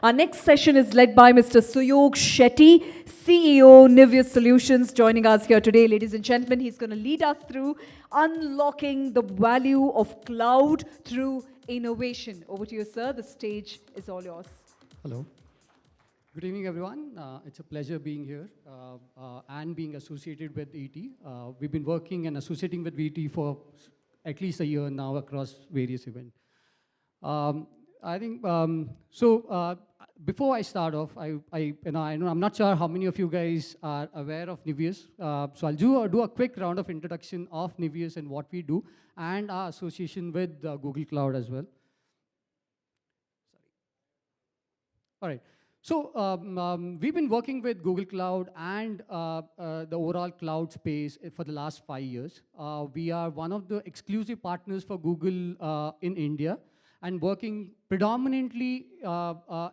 Our next session is led by Mr. Suyog Shetty, CEO, Niveus Solutions, joining us here today. Ladies and gentlemen, he's going to lead us through unlocking the value of cloud through innovation. Over to you, sir. The stage is all yours. Hello. Good evening, everyone. It's a pleasure being here and being associated with ET. We've been working and associating with VT for at least a year now across various events. I think before I start off, I'm not sure how many of you guys are aware of Niveus. So I'll do a quick round of introduction of Niveus and what we do and our association with Google Cloud as well. All right. So we've been working with Google Cloud and the overall cloud space for the last 5 years. We are one of the exclusive partners for Google in India and working predominantly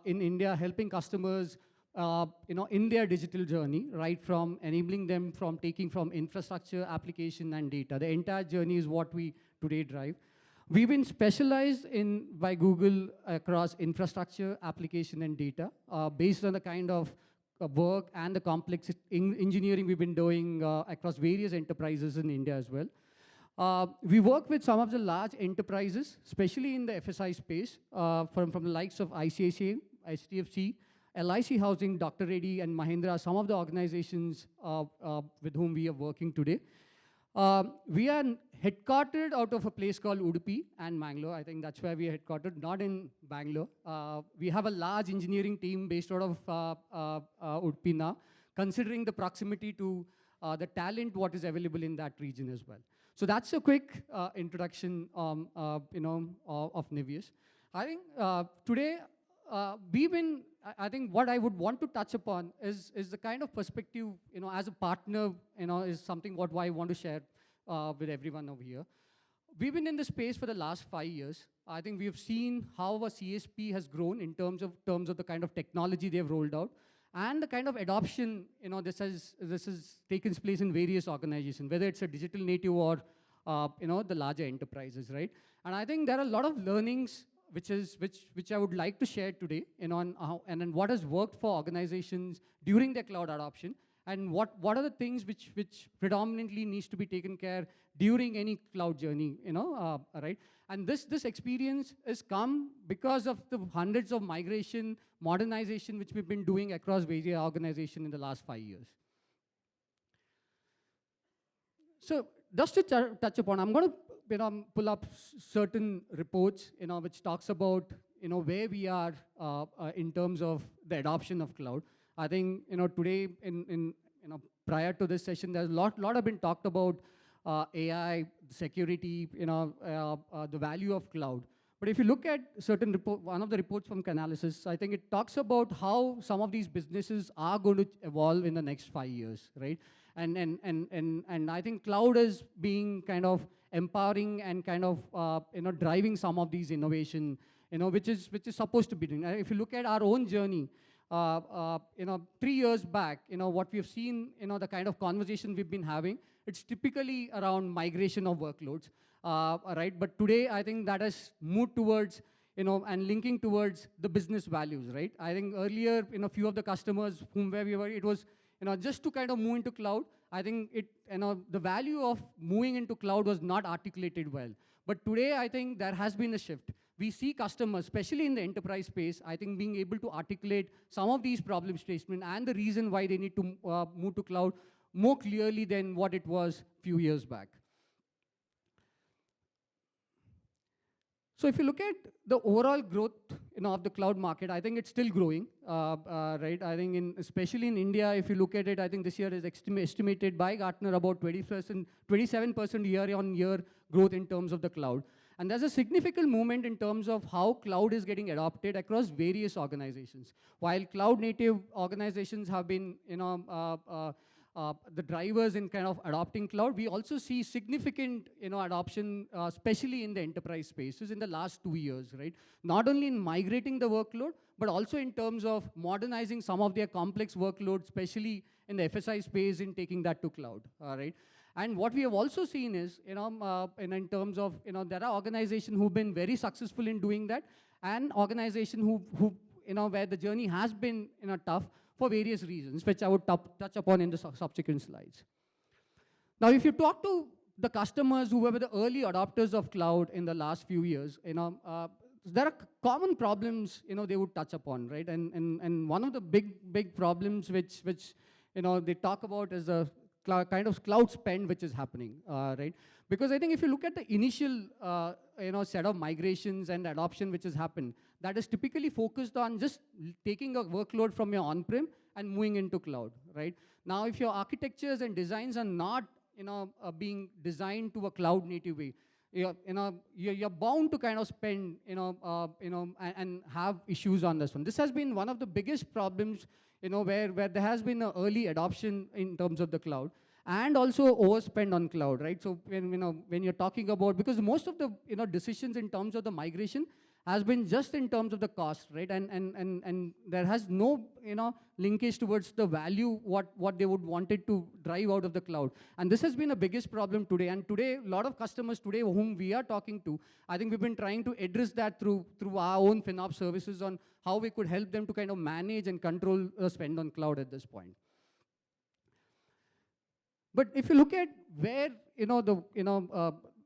in India, helping customers in their digital journey, right from enabling them from taking from infrastructure, application, and data. The entire journey is what we today drive. We've been specialized by Google across infrastructure, application, and data based on the kind of work and the complex engineering we've been doing across various enterprises in India as well. We work with some of the large enterprises, especially in the FSI space, from the likes of ICICI, HDFC, LIC Housing, Dr. Reddy, and Mahindra, some of the organizations with whom we are working today. We are headquartered out of a place called Udupi and Mangalore. I think that's where we are headquartered, not in Bangalore. We have a large engineering team based out of Udupi now, considering the proximity to the talent what is available in that region as well. So that's a quick introduction, of Niveus. I think today I think what I would want to touch upon is the kind of perspective, as a partner, is something what I want to share with everyone over here. We've been in the space for the last 5 years. I think we have seen how a CSP has grown in terms of the kind of technology they have rolled out and the kind of adoption, this has taken place in various organizations, whether it's a digital native or, the larger enterprises, right? And I think there are a lot of learnings which I would like to share today, on how and what has worked for organizations during their cloud adoption, and what are the things which predominantly needs to be taken care during any cloud journey, right? And this experience has come because of the hundreds of migration, modernization which we've been doing across various organizations in the last 5 years. So just to touch upon, I'm going to pull up certain reports, which talks about, where we are in terms of the adoption of cloud. I think, today, prior to this session, there's a lot have been talked about AI, security, the value of cloud. But if you look at certain report, one of the reports from Canalys, I think it talks about how some of these businesses are going to evolve in the next 5 years, right? And I think cloud is being kind of empowering and kind of driving some of these innovation, which is supposed to be doing. If you look at our own journey, 3 years back, what we've seen, the kind of conversation we've been having, it's typically around migration of workloads, right? But today, I think that has moved towards, and linking towards the business values, right? I think earlier, a few of the customers where we were, it was, just to kind of move into cloud. I think the value of moving into cloud was not articulated well. But today, I think there has been a shift. We see customers, especially in the enterprise space, I think being able to articulate some of these problem statements and the reason why they need to move to cloud more clearly than what it was a few years back. So if you look at the overall growth, of the cloud market, I think it's still growing, right? I think especially in India, if you look at it, I think this year is estimated by Gartner about 27% year-on-year growth in terms of the cloud. And there's a significant movement in terms of how cloud is getting adopted across various organizations. While cloud native organizations have been, the drivers in kind of adopting cloud, we also see significant, adoption, especially in the enterprise spaces in the last 2 years, right? Not only in migrating the workload, but also in terms of modernizing some of their complex workloads, especially in the FSI space, in taking that to cloud, right? And what we have also seen is, in terms of, there are organizations who've been very successful in doing that, and organizations who where the journey has been, tough for various reasons, which I would touch upon in the subsequent slides. Now, if you talk to the customers who were the early adopters of cloud in the last few years, there are common problems, they would touch upon, right? And one of the big problems which they talk about is the kind of cloud spend which is happening, right? Because I think if you look at the initial, set of migrations and adoption which has happened, that is typically focused on just taking a workload from your on-prem and moving into cloud, right? Now, if your architectures and designs are not, being designed to a cloud native way, you're bound to kind of spend, and have issues on this one. This has been one of the biggest problems, where there has been an early adoption in terms of the cloud, and also overspend on cloud, right? So when you're talking about, because most of the decisions in terms of the migration has been just in terms of the cost, right? And there has no linkage towards the value what they would wanted to drive out of the cloud. And this has been the biggest problem today. And today, a lot of customers today whom we are talking to, I think we've been trying to address that through our own FinOps services on how we could help them to kind of manage and control spend on cloud at this point. But if you look at where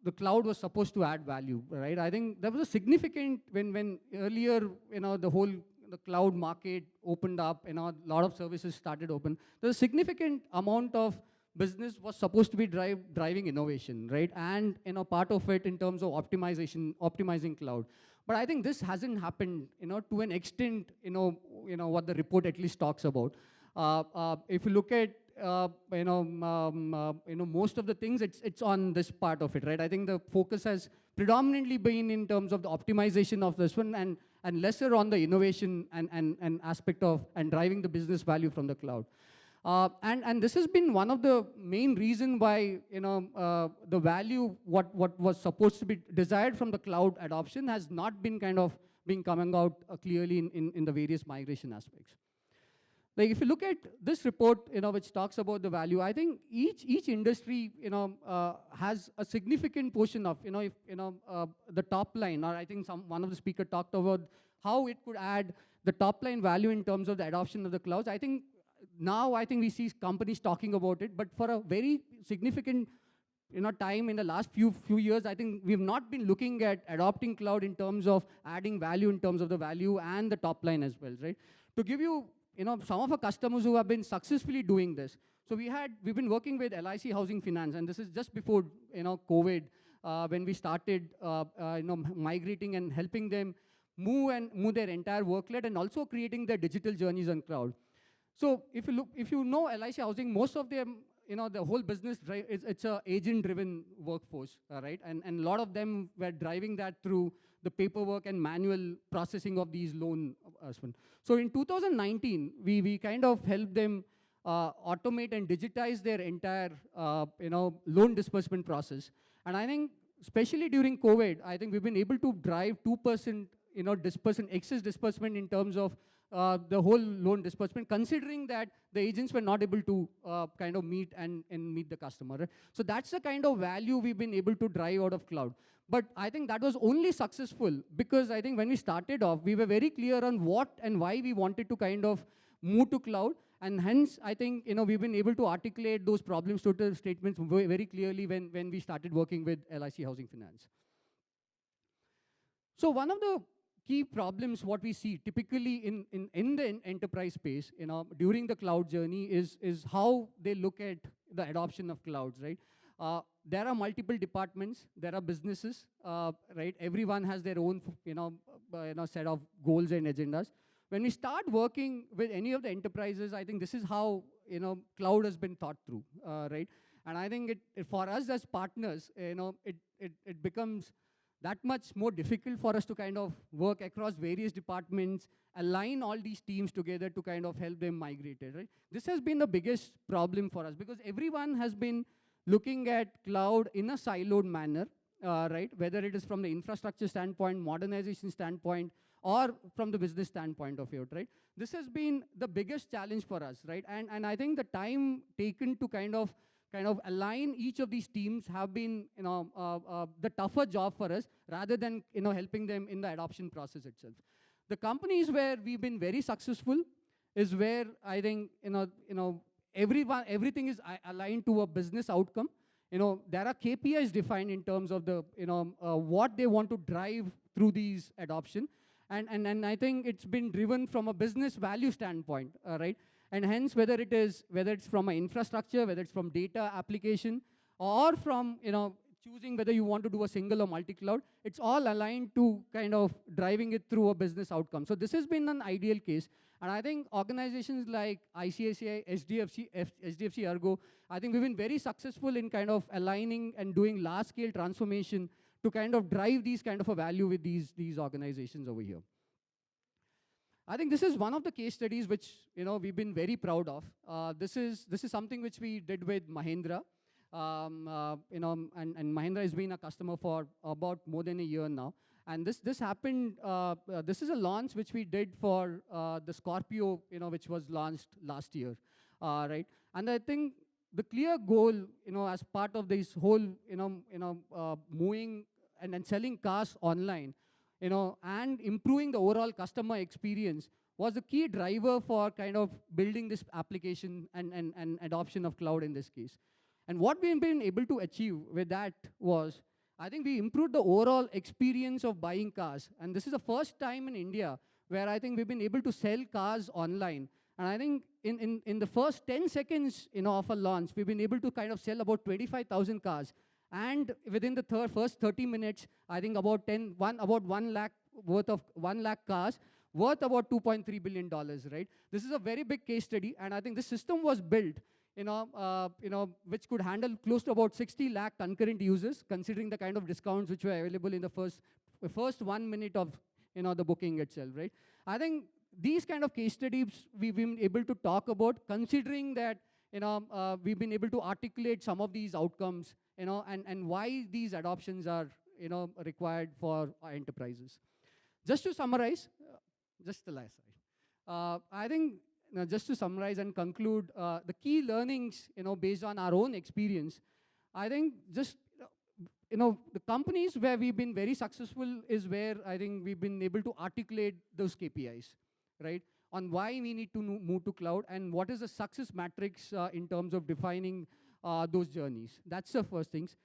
the cloud was supposed to add value, right? I think there was a significant, when earlier, the cloud market opened up, a lot of services started open, there's a significant amount of business was supposed to be driving innovation, right? And, part of it in terms of optimizing cloud. But I think this hasn't happened, to an extent, what the report at least talks about. If you look at most of the things, it's on this part of it, right? I think the focus has predominantly been in terms of the optimization of this one, and lesser on the innovation and aspect of and driving the business value from the cloud. And this has been one of the main reason why the value what was supposed to be desired from the cloud adoption has not been coming out clearly in the various migration aspects. Like if you look at this report, which talks about the value, I think each industry, has a significant portion of, the top line, or I think one of the speakers talked about how it could add the top line value in terms of the adoption of the clouds. I think we see companies talking about it, but for a very significant, time in the last few years, I think we've not been looking at adopting cloud in terms of adding value in terms of the value and the top line as well, right? To give you, some of our customers who have been successfully doing this. So we've been working with LIC Housing Finance, and this is just before, COVID, when we started, migrating and helping them move their entire workload and also creating their digital journeys on cloud. So if you know LIC Housing, most of them, the whole business, it's a agent-driven workforce, right? And a lot of them were driving that through the paperwork and manual processing of these loan. So in 2019, we kind of helped them automate and digitize their entire, loan disbursement process. And I think, especially during COVID, I think we've been able to drive 2%, excess disbursement in terms of the whole loan disbursement, considering that the agents were not able to kind of meet the customer. Right? So that's the kind of value we've been able to drive out of cloud. But I think that was only successful because I think when we started off, we were very clear on what and why we wanted to kind of move to cloud. And hence, I think we've been able to articulate those problems total statements very clearly when we started working with LIC Housing Finance. So one of the key problems what we see typically in the enterprise space, during the cloud journey is how they look at the adoption of clouds, right? There are multiple departments, there are businesses, right? Everyone has their own, set of goals and agendas. When we start working with any of the enterprises, I think this is how, cloud has been thought through, right? And I think for us as partners, it becomes that much more difficult for us to kind of work across various departments, align all these teams together to kind of help them migrate it, right? This has been the biggest problem for us because everyone has been looking at cloud in a siloed manner, right? Whether it is from the infrastructure standpoint, modernization standpoint, or from the business standpoint of it, right? This has been the biggest challenge for us, right? And I think the time taken to kind of align each of these teams have been, the tougher job for us rather than, helping them in the adoption process itself. The companies where we've been very successful is where I think, everything is aligned to a business outcome. There are KPIs defined in terms of the, what they want to drive through these adoption. And I think it's been driven from a business value standpoint, right? And hence, whether it's from an infrastructure, whether it's from data application, or from, choosing whether you want to do a single or multi-cloud, it's all aligned to kind of driving it through a business outcome. So this has been an ideal case. And I think organizations like ICICI, HDFC Ergo, I think we've been very successful in kind of aligning and doing large-scale transformation to kind of drive these kind of a value with these organizations over here. I think this is one of the case studies which we've been very proud of. This is something which we did with Mahindra. And Mahindra has been a customer for about more than a year now. And this happened, this is a launch which we did for the Scorpio, which was launched last year, right? And I think the clear goal, as part of this whole, moving and selling cars online, and improving the overall customer experience was the key driver for kind of building this application and adoption of cloud in this case. And what we've been able to achieve with that was, I think we improved the overall experience of buying cars. And this is the first time in India where I think we've been able to sell cars online. And I think in the first 10 seconds of a launch, we've been able to kind of sell about 25,000 cars. And within the first 30 minutes, I think about 1 lakh worth of 1 lakh cars worth about $2.3 billion, right? This is a very big case study. And I think this system was built which could handle close to about 60 lakh concurrent users, considering the kind of discounts which were available in the first 1 minute of the booking itself, right? I think these kind of case studies we've been able to talk about, considering that we've been able to articulate some of these outcomes, and why these adoptions are required for our enterprises. Just to summarize, just the last slide. I think just to summarize and conclude, the key learnings, based on our own experience, I think just, the companies where we've been very successful is where I think we've been able to articulate those KPIs, right? On why we need to move to cloud and what is the success matrix in terms of defining those journeys. That's the first things.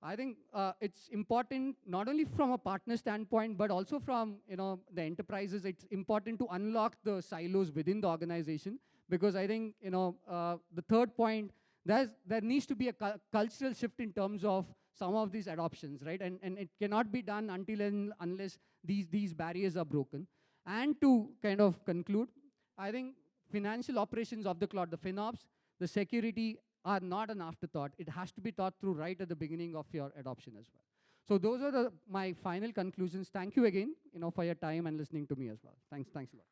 I think it's important not only from a partner standpoint, but also from the enterprises. It's important to unlock the silos within the organization, because I think the third point, there needs to be a cultural shift in terms of some of these adoptions, right? And it cannot be done until and unless these barriers are broken. And to kind of conclude, I think financial operations of the cloud, the FinOps, the security, are not an afterthought. It has to be thought through right at the beginning of your adoption as well. So those are my final conclusions. Thank you again, for your time and listening to me as well. Thanks a lot.